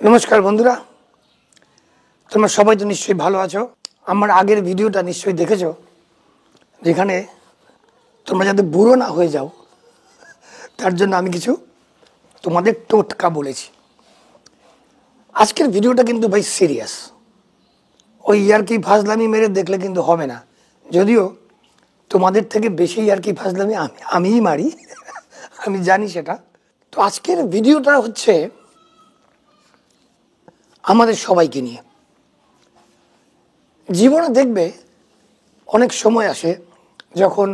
নমস্কার বন্ধুরা, তোমরা সবাই তো নিশ্চয়ই ভালো আছো। আমার আগের ভিডিওটা নিশ্চয়ই দেখেছো, যেখানে তোমরা যাতে বুড়ো না হয়ে যাও তার জন্য আমি কিছু তোমাদের টোটকা বলেছি। আজকের ভিডিওটা কিন্তু ভাই সিরিয়াস। ওই ইয়ার্কি ফাজলামি মেরে দেখলে কিন্তু হবে না, যদিও তোমাদের থেকে বেশি ইয়ার্কি ফাজলামি আমিই মারি, আমি জানি সেটা। তো আজকের ভিডিওটা হচ্ছে আমাদের সবাইকে নিয়ে। জীবনে দেখবে অনেক সময় আসে যখন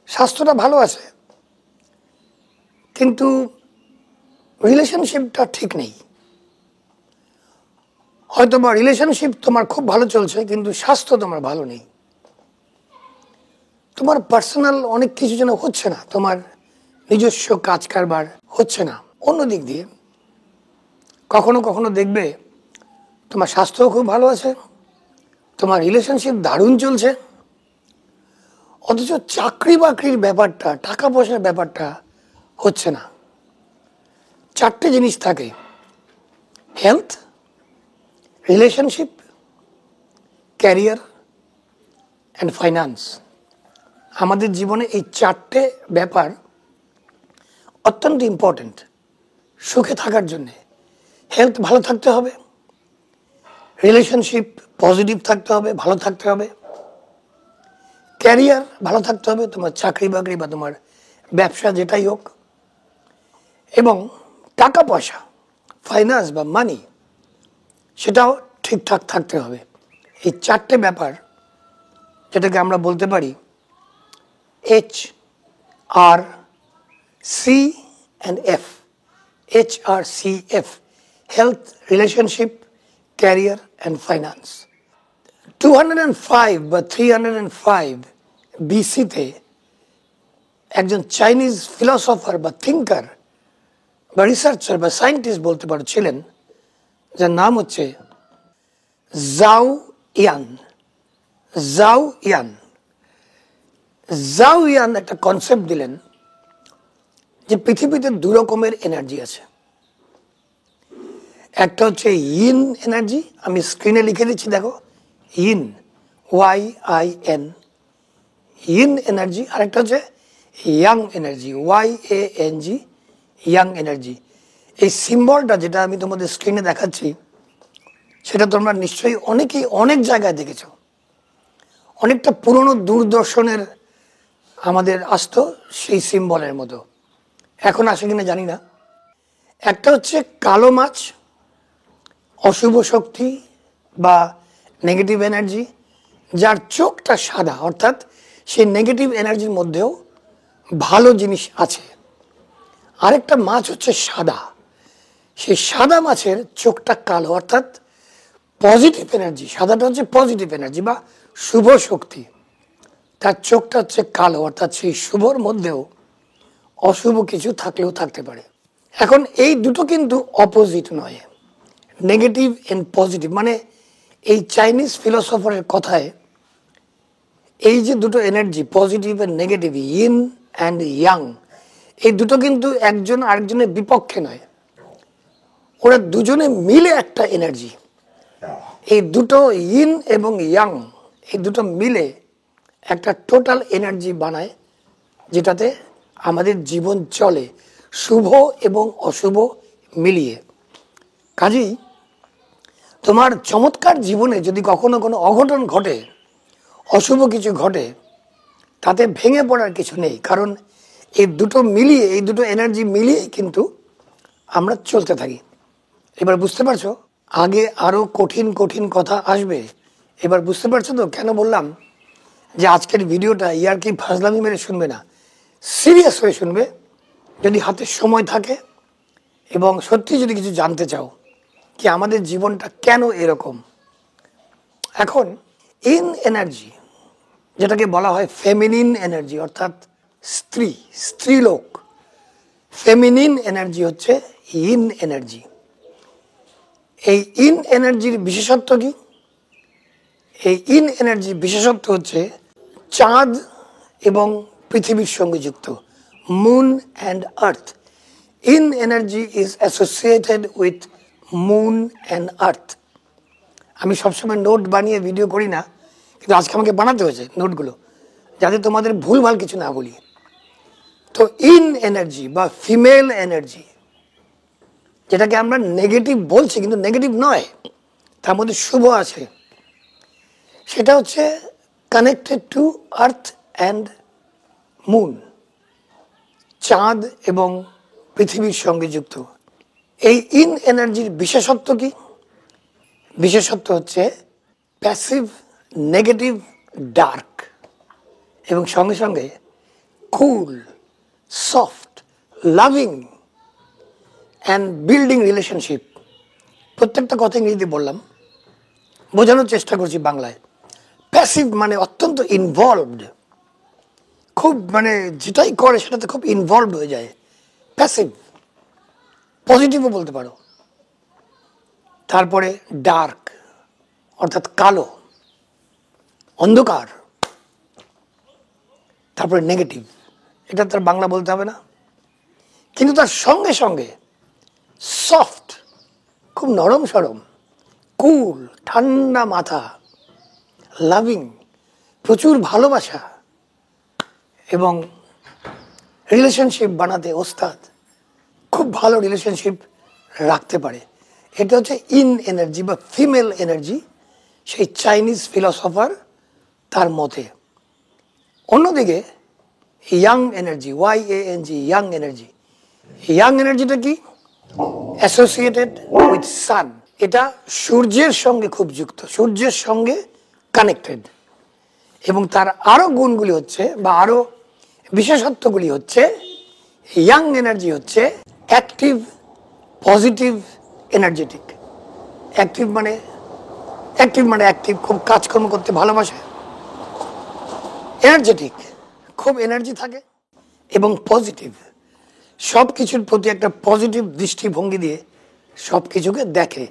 স্বাস্থ্যটা ভালো আছে কিন্তু রিলেশনশিপটা ঠিক নেই। হয়তো বা রিলেশনশিপ তোমার খুব ভালো চলছে কিন্তু স্বাস্থ্য তোমার ভালো নেই। তোমার পার্সোনাল অনেক কিছু যেন হচ্ছে না, তোমার নিজস্ব কাজ কারবার হচ্ছে না। অন্য দিক দিয়ে কখনো কখনো দেখবে তোমার স্বাস্থ্যও খুব ভালো আছে, তোমার রিলেশনশিপ দারুণ চলছে, অথচ চাকরি বাকরির ব্যাপারটা, টাকা পয়সার ব্যাপারটা হচ্ছে না। চারটে জিনিস থাকে: health, relationship, career and finance. আমাদের জীবনে এই চারটে ব্যাপার অত্যন্ত ইম্পর্ট্যান্ট সুখে থাকার জন্যে। হেলথ ভালো থাকতে হবে, রিলেশনশিপ পজিটিভ থাকতে হবে, ভালো থাকতে হবে, ক্যারিয়ার ভালো থাকতে হবে, তোমার চাকরি বাকরি বা তোমার ব্যবসা যেটাই হোক, এবং টাকা পয়সা, ফাইন্যান্স বা মানি, সেটাও ঠিকঠাক থাকতে হবে। এই চারটে ব্যাপার, যেটাকে আমরা বলতে পারি HRCF, HRCF, health, relationship, career and finance. 205 বা 305 BC-তে একজন চাইনিজ ফিলসফার বা থিঙ্কার বা রিসার্চার বা সায়েন্টিস্ট বলতে পারো ছিলেন, যার নাম হচ্ছে জাও ইয়ান। জাও ইয়ান জাও ইয়ান একটা কনসেপ্ট দিলেন যে পৃথিবীতে দু রকমের এনার্জি আছে। একটা হচ্ছে ইন এনার্জি, আমি স্ক্রিনে লিখে দিচ্ছি, দেখো, ইন, YIN, ইন এনার্জি। আরেকটা হচ্ছে young energy, YANG, young energy. এই সিম্বলটা যেটা আমি তোমাদের স্ক্রিনে দেখাচ্ছি, সেটা তোমরা নিশ্চয়ই অনেকেই অনেক জায়গায় দেখেছো। অনেকটা পুরনো দূরদর্শনের আমাদের আসতো সেই সিম্বলের মতো, এখন আসে কিনা জানি না। একটা হচ্ছে কালো মাছ, অশুভ শক্তি বা নেগেটিভ এনার্জি, যার চোখটা সাদা, অর্থাৎ সেই নেগেটিভ এনার্জির মধ্যেও ভালো জিনিস আছে। আরেকটা মাছ হচ্ছে সাদা, সেই সাদা মাছের চোখটা কালো, অর্থাৎ পজিটিভ এনার্জি। সাদাটা হচ্ছে পজিটিভ এনার্জি বা শুভ শক্তি, তার চোখটা হচ্ছে কালো, অর্থাৎ সেই শুভর মধ্যেও অশুভ কিছু থাকলেও থাকতে পারে। এখন এই দুটো কিন্তু অপোজিট নয়, নেগেটিভ এন্ড পজিটিভ। মানে এই চাইনিজ ফিলোসফারের কথায় এই যে দুটো energy, positive and negative, yin and yang, এই দুটো কিন্তু একজন আরেকজনের বিপক্ষে নয়, ওরা দুজনে মিলে একটা এনার্জি। এই দুটো ইন এবং ইয়াং, এই দুটো মিলে একটা টোটাল এনার্জি বানায়, যেটাতে আমাদের জীবন চলে, শুভ এবং অশুভ মিলিয়ে। কাজেই তোমার চমৎকার জীবনে যদি কখনো কোনো অঘটন ঘটে, অশুভ কিছু ঘটে, তাতে ভেঙে পড়ার কিছু নেই, কারণ এই দুটো মিলিয়ে, এই দুটো এনার্জি মিলিয়ে কিন্তু আমরা চলতে থাকি। এবার বুঝতে পারছো? আগে আরো কঠিন কঠিন কথা আসবে। এবার বুঝতে পারছো তো কেন বললাম যে আজকের ভিডিওটা ইয়ার্কি ফাজলামি মেরে শুনবে না, সিরিয়াস হয়ে শুনবে, যদি হাতে সময় থাকে এবং সত্যি যদি কিছু জানতে চাও কি আমাদের জীবনটা কেন এরকম। এখন ইন এনার্জি, যেটাকে বলা হয় ফেমিনিন এনার্জি, অর্থাৎ স্ত্রী, স্ত্রীলোক, ফেমিনিন এনার্জি হচ্ছে ইন এনার্জি। এই ইন এনার্জির বিশেষত্ব কি? এই ইন এনার্জির বিশেষত্ব হচ্ছে চাঁদ এবং পৃথিবীর সঙ্গে যুক্ত, moon and earth. In energy is associated with moon and earth. আমি সবসময় নোট বানিয়ে ভিডিও করি না, কিন্তু আজকে আমাকে বানাতে হয়েছে নোটগুলো, যাতে তোমাদের ভুলভাল কিছু না বলি। তো ইন এনার্জি বা ফিমেল এনার্জি, যেটাকে আমরা নেগেটিভ বলছি কিন্তু নেগেটিভ নয়, তার মধ্যে শুভ আছে, সেটা হচ্ছে connected to earth and moon, চাঁদ এবং পৃথিবীর সঙ্গে যুক্ত। এই ইন এনার্জির বিশেষত্ব কি? বিশেষত্ব হচ্ছে প্যাসিভ, নেগেটিভ, ডার্ক, এবং সঙ্গে সঙ্গে cool, soft, loving and building relationship. প্রত্যেকটা কথা ইংরেজিতে বললাম, বোঝানোর চেষ্টা করছি বাংলায়। প্যাসিভ মানে অত্যন্ত ইনভলভড, খুব মানে যেটাই করে সেটাতে খুব ইনভলভড হয়ে যায়, প্যাসিভ। পজিটিভও বলতে পারো। তারপরে ডার্ক অর্থাৎ কালো, অন্ধকার। তারপরে নেগেটিভ, এটা তার বাংলা বলতে হবে না, কিন্তু তার সঙ্গে সঙ্গে সফট, খুব নরম সরম, কুল, ঠান্ডা মাথা, লাভিং, প্রচুর ভালোবাসা, এবং রিলেশনশিপ বানাতে ওস্তাদ, খুব ভালো রিলেশনশিপ রাখতে পারে। এটা হচ্ছে ইন এনার্জি বা ফিমেল এনার্জি, সেই চাইনিজ ফিলসফার তার মতে। অন্যদিকে young energy, YANG, young energy. Young এনার্জিটা কি? অ্যাসোসিয়েটেড উইথ সান, এটা সূর্যের সঙ্গে খুব যুক্ত, সূর্যের সঙ্গে কানেক্টেড, এবং তার আরো গুণগুলি হচ্ছে বা আরো বিশেষত্বগুলি হচ্ছে, ইয়াং এনার্জি হচ্ছে অ্যাক্টিভ, পজিটিভ, এনার্জেটিক। অ্যাক্টিভ মানে অ্যাক্টিভ, খুব কাজকর্ম করতে ভালোবাসে। এনার্জেটিক, খুব এনার্জি থাকে। এবং পজিটিভ, সব কিছুর প্রতি একটা পজিটিভ দৃষ্টিভঙ্গি দিয়ে সব কিছুকে দেখে।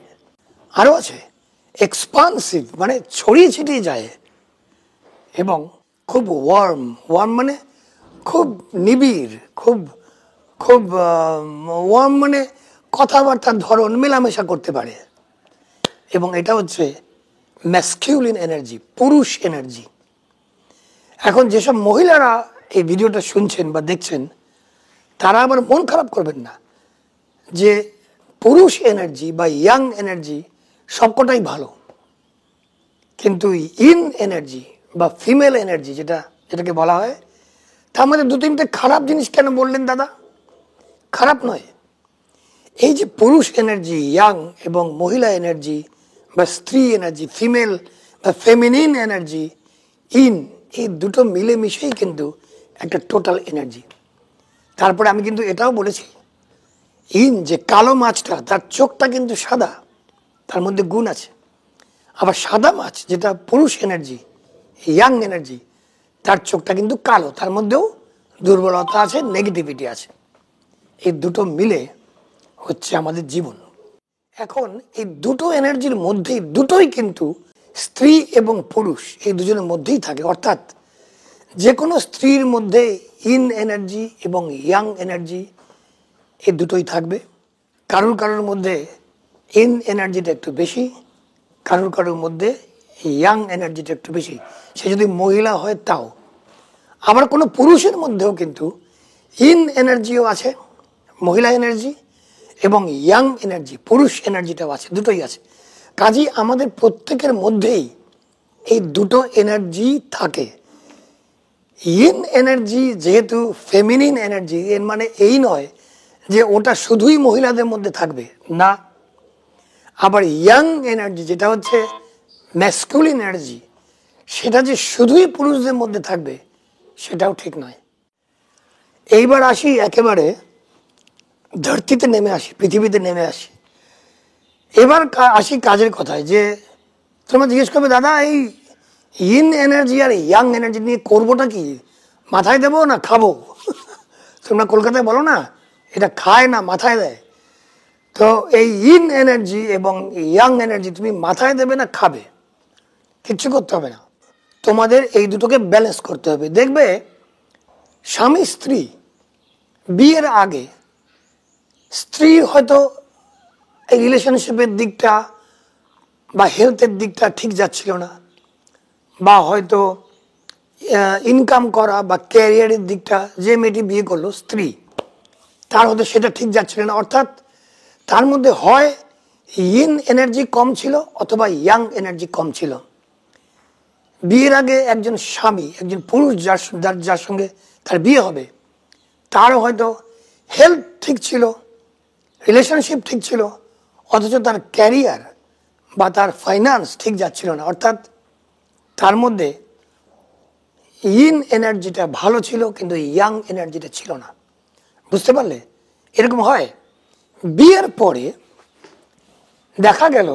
আরও আছে এক্সপানসিভ, মানে ছড়িয়ে ছিটিয়ে যায়। এবং খুব ওয়ার্ম, মানে খুব নিবিড়, খুব খুব ওয়ার্ম, মানে কথাবার্তার ধরন মেলামেশা করতে পারে। এবং এটা হচ্ছে ম্যাসকিউলিন এনার্জি, পুরুষ এনার্জি। এখন যেসব মহিলারা এই ভিডিওটা শুনছেন বা দেখছেন, তারা আবার মন খারাপ করবেন না যে পুরুষ এনার্জি বা ইয়াং এনার্জি সবকটাই ভালো, কিন্তু ইন এনার্জি বা ফিমেল এনার্জি যেটাকে বলা হয়, তার মধ্যে দু তিনটে খারাপ জিনিস কেন বললেন দাদা? খারাপ নয়। এই যে পুরুষ এনার্জি ইয়াং এবং মহিলা এনার্জি বা স্ত্রী এনার্জি ফিমেল বা ফেমিনিন এনার্জি ইন, এই দুটো মিলেমিশেই কিন্তু একটা টোটাল এনার্জি। তারপরে আমি কিন্তু এটাও বলেছি, ইন যে কালো মাছটা, তার চোখটা কিন্তু সাদা, তার মধ্যে গুণ আছে। আবার সাদা মাছ যেটা পুরুষ এনার্জি, ইয়াং এনার্জি, তার চোখটা কিন্তু কালো, তার মধ্যেও দুর্বলতা আছে, নেগেটিভিটি আছে। এই দুটো মিলে হচ্ছে আমাদের জীবন। এখন এই দুটো এনার্জির মধ্যেই, দুটোই কিন্তু স্ত্রী এবং পুরুষ এই দুজনের মধ্যেই থাকে। অর্থাৎ যে কোনো স্ত্রীর মধ্যে ইন এনার্জি এবং ইয়াং এনার্জি এই দুটোই থাকবে। কারোর মধ্যে ইন এনার্জিটা একটু বেশি, কারোর মধ্যে ইয়াং এনার্জিটা একটু বেশি, সে যদি মহিলা হয় তাও। আবার কোনো পুরুষের মধ্যেও কিন্তু ইন এনার্জিও আছে, মহিলা এনার্জি, এবং ইয়াং এনার্জি, পুরুষ এনার্জিটাও আছে, দুটোই আছে। কাজেই আমাদের প্রত্যেকের মধ্যেই এই দুটো এনার্জি থাকে। ইন এনার্জি যেহেতু ফেমিনিন এনার্জি, এর মানে এই নয় যে ওটা শুধুই মহিলাদের মধ্যে থাকবে, না। আবার ইয়াং এনার্জি যেটা হচ্ছে ম্যাসকুলিন এনার্জি, সেটা যে শুধুই পুরুষদের মধ্যে থাকবে, সেটাও ঠিক নয়। এইবার আসি একেবারে ধরতিতে নেমে আসি, পৃথিবীতে নেমে আসি। এবার আসি কাজের কথায়, যে তোমরা জিজ্ঞেস করবে, দাদা এই ইন এনার্জি আর ইয়াং এনার্জি নিয়ে করবোটা কি? মাথায় দেবো না খাবো? তোমরা কলকাতায় বলো না, এটা খায় না মাথায় দেয়। তো এই ইন এনার্জি এবং ইয়াং এনার্জি তুমি মাথায় দেবে না খাবে? কিচ্ছু করতে হবে না, তোমাদের এই দুটোকে ব্যালেন্স করতে হবে। দেখবে স্বামী স্ত্রী বিয়ের আগে স্ত্রী হয়তো এই রিলেশনশিপের দিকটা বা হেলথের দিকটা ঠিক যাচ্ছিল না, বা হয়তো ইনকাম করা বা ক্যারিয়ারের দিকটা, যে মেয়েটি বিয়ে করলো স্ত্রী, তার হয়তো সেটা ঠিক যাচ্ছিল না। অর্থাৎ তার মধ্যে হয় ইন এনার্জি কম ছিল অথবা ইয়াং এনার্জি কম ছিল। বিয়ের আগে একজন স্বামী, একজন পুরুষ যার সঙ্গে তার বিয়ে হবে, তারও হয়তো হেলথ ঠিক ছিল, রিলেশনশিপ ঠিক ছিল, অথচ তার ক্যারিয়ার বা তার ফাইন্যান্স ঠিক যাচ্ছিল না। অর্থাৎ তার মধ্যে ইন এনার্জিটা ভালো ছিল কিন্তু ইয়াং এনার্জিটা ছিল না। বুঝতে পারলে? এরকম হয়। বিয়ের পরে দেখা গেল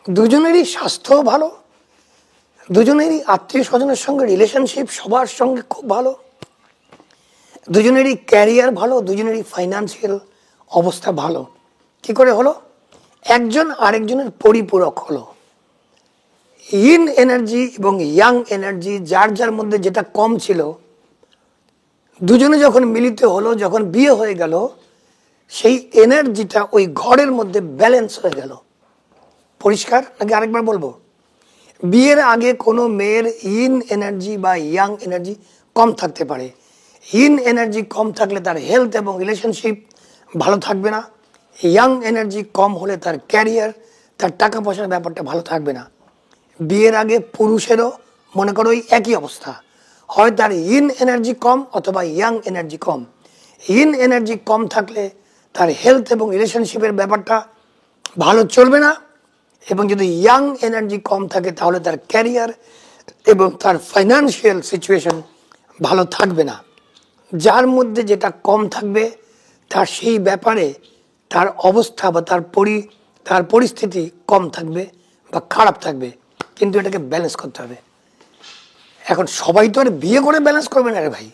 দুজনেরই স্বাস্থ্য ভালো, দুজনেরই আত্মীয় স্বজনের সঙ্গে রিলেশনশিপ সবার সঙ্গে খুব ভালো, দুজনেরই ক্যারিয়ার ভালো, দুজনেরই ফাইন্যান্সিয়াল অবস্থা ভালো। কি করে হলো? একজন আরেকজনের পরিপূরক হলো। ইন এনার্জি এবং ইয়াং এনার্জি যার যার মধ্যে যেটা কম ছিল, দুজনে যখন মিলিত হলো, যখন বিয়ে হয়ে গেল, সেই এনার্জিটা ওই ঘরের মধ্যে ব্যালেন্স হয়ে গেল। পরিষ্কার নাকি আরেকবার বলবো? বিয়ের আগে কোনো মেয়ের ইন এনার্জি বা ইয়াং এনার্জি কম থাকতে পারে। ইন এনার্জি কম থাকলে তার হেলথ এবং রিলেশনশিপ ভালো থাকবে না। ইয়াং এনার্জি কম হলে তার ক্যারিয়ার, তার টাকা পয়সার ব্যাপারটা ভালো থাকবে না। বিয়ের আগে পুরুষেরও মনে করো ওই একই অবস্থা, হয় তার ইন এনার্জি কম অথবা ইয়াং এনার্জি কম। ইন এনার্জি কম থাকলে তার হেলথ এবং রিলেশনশিপের ব্যাপারটা ভালো চলবে না, এবং যদি ইয়াং এনার্জি কম থাকে তাহলে তার ক্যারিয়ার এবং তার ফাইন্যান্সিয়াল সিচুয়েশন ভালো থাকবে না। যার মধ্যে যেটা কম থাকবে তার সেই ব্যাপারে তার অবস্থা বা তার পরিস্থিতি কম থাকবে বা খারাপ থাকবে, কিন্তু এটাকে ব্যালেন্স করতে হবে। এখন সবাই তো আর বিয়ে করে ব্যালেন্স করবে না রে ভাই।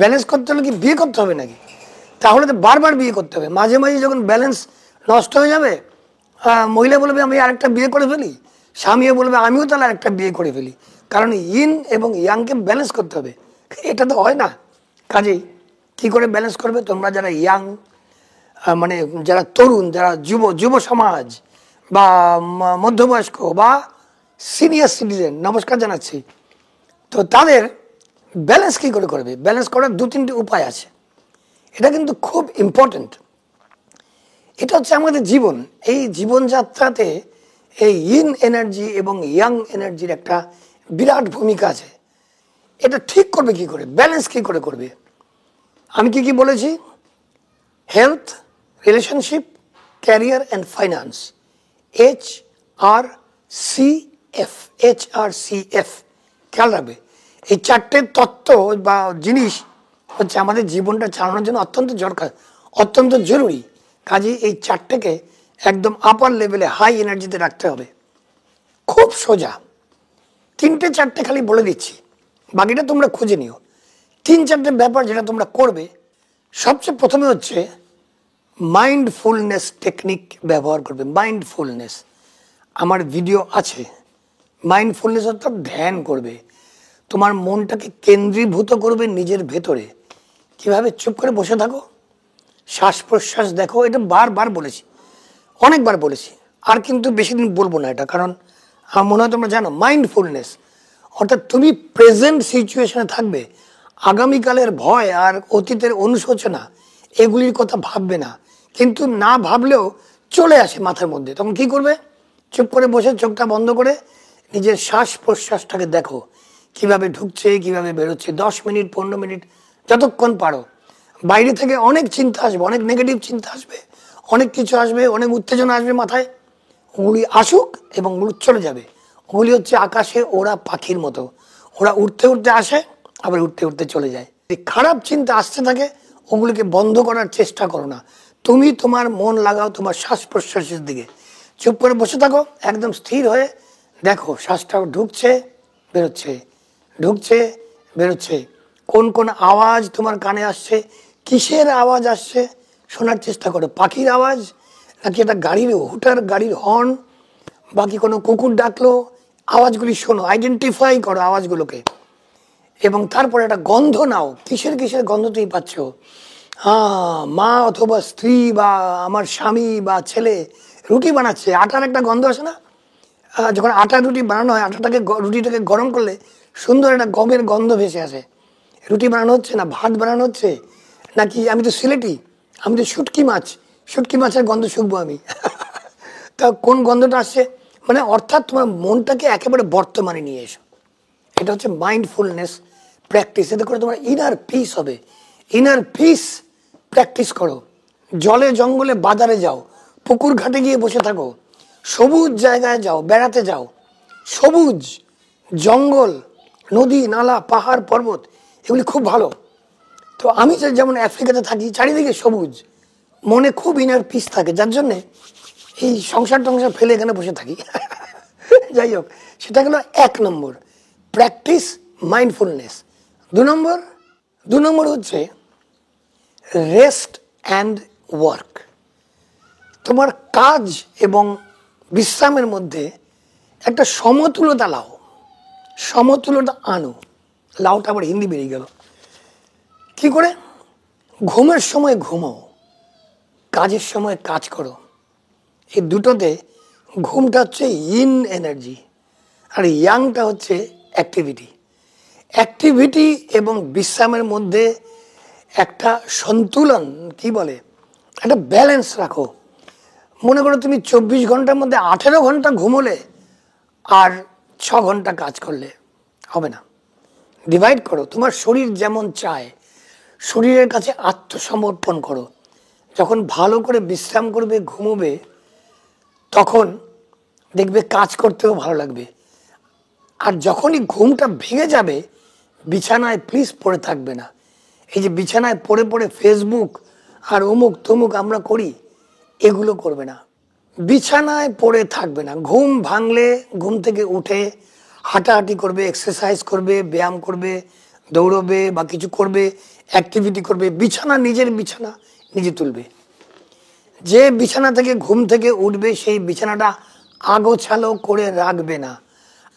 ব্যালেন্স করতে হলে কি বিয়ে করতে হবে নাকি? তাহলে তো বারবার বিয়ে করতে হবে। মাঝে মাঝে যখন ব্যালেন্স নষ্ট হয়ে যাবে, মহিলা বলবে আমি আরেকটা বিয়ে করে ফেলি, স্বামীও বলবে আমিও তাহলে আরেকটা বিয়ে করে ফেলি, কারণ ইন এবং ইয়াংকে ব্যালেন্স করতে হবে। এটা তো হয় না। কাজেই কি করে ব্যালেন্স করবে? তোমরা যারা ইয়াং, মানে যারা তরুণ, যারা যুব সমাজ বা মধ্যবয়স্ক বা সিনিয়র সিটিজেন, নমস্কার জানাচ্ছি। তো তাদের ব্যালেন্স কী করে করবে? ব্যালেন্স করার 2-3টি উপায় আছে। এটা কিন্তু খুব ইম্পর্টেন্ট। এটা হচ্ছে আমাদের জীবন। এই জীবনযাত্রাতে এই ইন এনার্জি এবং ইয়াং এনার্জির একটা বিরাট ভূমিকা আছে। এটা ঠিক করবে কি করে? ব্যালেন্স কি করে করবে? আমি কি বলেছি? Health, relationship, career and finance, HRCF। HRCF খেয়াল রাখবে। এই 4টে তত্ত্ব বা জিনিস হচ্ছে আমাদের জীবনটা চালানোর জন্য অত্যন্ত জরুরি। কাজে এই 4টেকে একদম আপার লেভেলে হাই এনার্জিতে রাখতে হবে। খুব সোজা 3-4টে খালি বলে দিচ্ছি, বাকিটা তোমরা খুঁজে নিও। 3-4টে ব্যাপার যেটা তোমরা করবে। সবচেয়ে প্রথমে হচ্ছে মাইন্ডফুলনেস টেকনিক ব্যবহার করবে। মাইন্ডফুলনেস, আমার ভিডিও আছে। মাইন্ডফুলনেস অর্থাৎ ধ্যান করবে, তোমার মনটাকে কেন্দ্রীভূত করবে নিজের ভেতরে। কিভাবে? চুপ করে বসে থাকো, শ্বাস প্রশ্বাস দেখো। এটা বারবার বলেছি, অনেকবার বলেছি, আর কিন্তু বেশি দিন বলবো না এটা, কারণ আমার মনে হয় তোমরা জানো। মাইন্ডফুলনেস অর্থাৎ তুমি প্রেজেন্ট সিচুয়েশনে থাকবে, আগামীকালের ভয় আর অতীতের অনুশোচনা এগুলির কথা ভাববে না। কিন্তু না ভাবলেও চলে আসে মাথার মধ্যে, তখন কি করবে? চুপ করে বসে চোখটা বন্ধ করে নিজের শ্বাস প্রশ্বাসটাকে দেখো, কিভাবে ঢুকছে কিভাবে বেরোচ্ছে। 10 মিনিট 15 মিনিট যতক্ষণ পারো। বাইরে থেকে অনেক চিন্তা আসবে, অনেক নেগেটিভ চিন্তা আসবে, অনেক কিছু আসবে, অনেক উত্তেজনা আসবে মাথায়। ওগুলি আসুক এবং ওগুলো চলে যাবে। ওগুলি হচ্ছে আকাশে ওরা পাখির মতো, ওরা উঠতে উঠতে আসে আবার উঠতে উঠতে চলে যায়। খারাপ চিন্তা আসতে থাকে, ওগুলিকে বন্ধ করার চেষ্টা করো না। তুমি তোমার মন লাগাও তোমার শ্বাস প্রশ্বাসের দিকে। চুপ করে বসে থাকো, একদম স্থির হয়ে দেখো শ্বাসটা ঢুকছে বেরোচ্ছে, ঢুকছে বেরোচ্ছে। কোন কোন আওয়াজ তোমার কানে আসছে, কিসের আওয়াজ আসছে শোনার চেষ্টা করো। পাখির আওয়াজ, নাকি এটা গাড়ির হর্ন, বাকি কোনো কুকুর ডাকলো, আওয়াজগুলি শোনো, আইডেন্টিফাই করো আওয়াজগুলোকে। এবং তারপরে একটা গন্ধ নাও, কিসের গন্ধ তুমি পাচ্ছ। হ্যাঁ, মা অথবা স্ত্রী বা আমার স্বামী বা ছেলে রুটি বানাচ্ছে, আটার একটা গন্ধ আসে না? যখন আটার রুটি বানানো হয়, রুটিটাকে গরম করলে সুন্দর একটা গমের গন্ধ ভেসে আসে। রুটি বানানো হচ্ছে না ভাত বানানো হচ্ছে নাকি, আমি তো সিলেটি, আমি তো শুটকি মাছের গন্ধ শুকবো আমি। তা কোন গন্ধটা আসছে? মানে অর্থাৎ তোমার মনটাকে একেবারে বর্তমানে নিয়ে এসো। এটা হচ্ছে মাইন্ডফুলনেস প্র্যাকটিস। এতে করে তোমার ইনার পিস হবে। ইনার পিস প্র্যাকটিস করো। জলে জঙ্গলে বাজারে যাও, পুকুর ঘাটে গিয়ে বসে থাকো, সবুজ জায়গায় যাও, বেড়াতে যাও, সবুজ জঙ্গল, নদী নালা, পাহাড় পর্বত, এগুলি খুব ভালো। তো আমি যেমন আফ্রিকাতে থাকি, চারিদিকে সবুজ, মনে খুব ইনার পিস থাকে, যার জন্যে এই সংসার টংসার ফেলে এখানে বসে থাকি। যাই হোক, সেটা গেল 1 নম্বর, প্র্যাকটিস মাইন্ডফুলনেস। 2 নম্বর হচ্ছে রেস্ট অ্যান্ড ওয়ার্ক। তোমার কাজ এবং বিশ্রামের মধ্যে একটা সমতুলতা লাও, সমতুলতা আনো। লাউটা আবার হিন্দি বেরিয়ে গেল। কি করে? ঘুমের সময় ঘুমাও, কাজের সময় কাজ করো। এই দুটোতে ঘুমটা হচ্ছে ইন এনার্জি, আর ইয়াংটা হচ্ছে অ্যাক্টিভিটি। অ্যাক্টিভিটি এবং বিশ্রামের মধ্যে একটা সন্তুলন, কি বলে, একটা ব্যালেন্স রাখো। মনে করো তুমি 24 ঘন্টার মধ্যে 18 ঘন্টা ঘুমোলে আর 6 ঘন্টা কাজ করলে হবে না। ডিভাইড করো, তোমার শরীর যেমন চায় শরীরের কাছে আত্মসমর্পণ করো। যখন ভালো করে বিশ্রাম করবে, ঘুমোবে, তখন দেখবে কাজ করতেও ভালো লাগবে। আর যখনই ঘুমটা ভেঙে যাবে, বিছানায় প্লিজ পড়ে থাকবে না। এই যে বিছানায় পড়ে পড়ে ফেসবুক আর অমুক তমুক আমরা করি, এগুলো করবে না। বিছানায় পড়ে থাকবে না। ঘুম ভাঙলে ঘুম থেকে উঠে হাঁটাহাঁটি করবে, এক্সারসাইজ করবে, ব্যায়াম করবে, দৌড়বে বা কিছু করবে, অ্যাক্টিভিটি করবে। নিজের বিছানা নিজে তুলবে। যে বিছানা থেকে ঘুম থেকে উঠবে সেই বিছানাটা আগোছালো করে রাখবে না।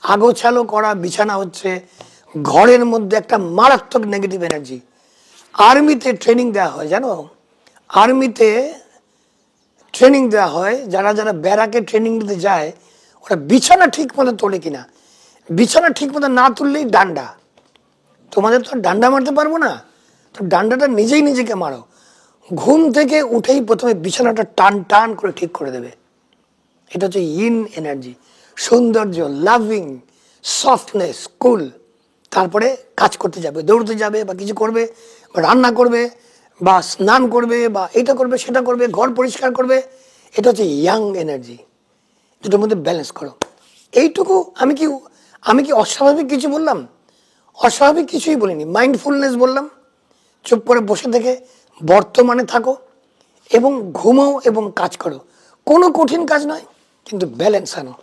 আগোছালো করা বিছানা হচ্ছে ঘরের মধ্যে একটা মারাত্মক নেগেটিভ এনার্জি। আর্মিতে ট্রেনিং দেওয়া হয়, জানো? আর্মিতে ট্রেনিং দেওয়া হয়, যারা যারা ব্যারাকে ট্রেনিং দিতে যায়, ওরা বিছানা ঠিক মতো তোলে কিনা। বিছানা ঠিক মতো না তুললেই ডান্ডা। তোমাদের তো ডান্ডা মারতে পারবো না, তো ডান্ডাটা নিজেই নিজেকে মারো। ঘুম থেকে উঠেই প্রথমে বিছানাটা টান টান করে ঠিক করে দেবে। এটা হচ্ছে ইন এনার্জি, সৌন্দর্য, লাভিং, সফটনেস, কুল। তারপরে কাজ করতে যাবে, দৌড়তে যাবে বা কিছু করবে, বা রান্না করবে বা স্নান করবে বা এটা করবে সেটা করবে, ঘর পরিষ্কার করবে। এটা হচ্ছে ইয়াং এনার্জি। দুটোর মধ্যে ব্যালেন্স করো। এইটুকু আমি কি অস্বাভাবিক কিছু বললাম? অস্বাভাবিক কিছুই বলিনি। মাইন্ডফুলনেস বললাম। চুপ করে বসে থেকে বর্তমানে থাকো এবং ঘুমাও এবং কাজ করো। কোনো কঠিন কাজ নয়, কিন্তু ব্যালেন্স আনো।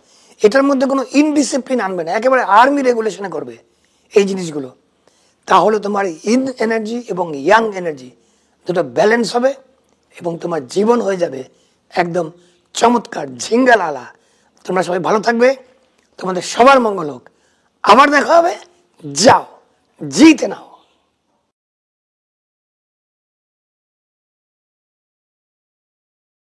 এটার মধ্যে কোনো ইনডিসিপ্লিন আনবে না, একেবারে আর্মি রেগুলেশনে করবে এই জিনিসগুলো। তাহলে তোমার ইন এনার্জি এবং ইয়াং এনার্জি দুটো ব্যালেন্স হবে এবং তোমার জীবন হয়ে যাবে একদম চমৎকার, ঝিঙ্গালালা। তোমরা সবাই ভালো থাকবে, তোমাদের সবার মঙ্গল হোক। আবার দেখা হবে। যাও, জিতে নাও।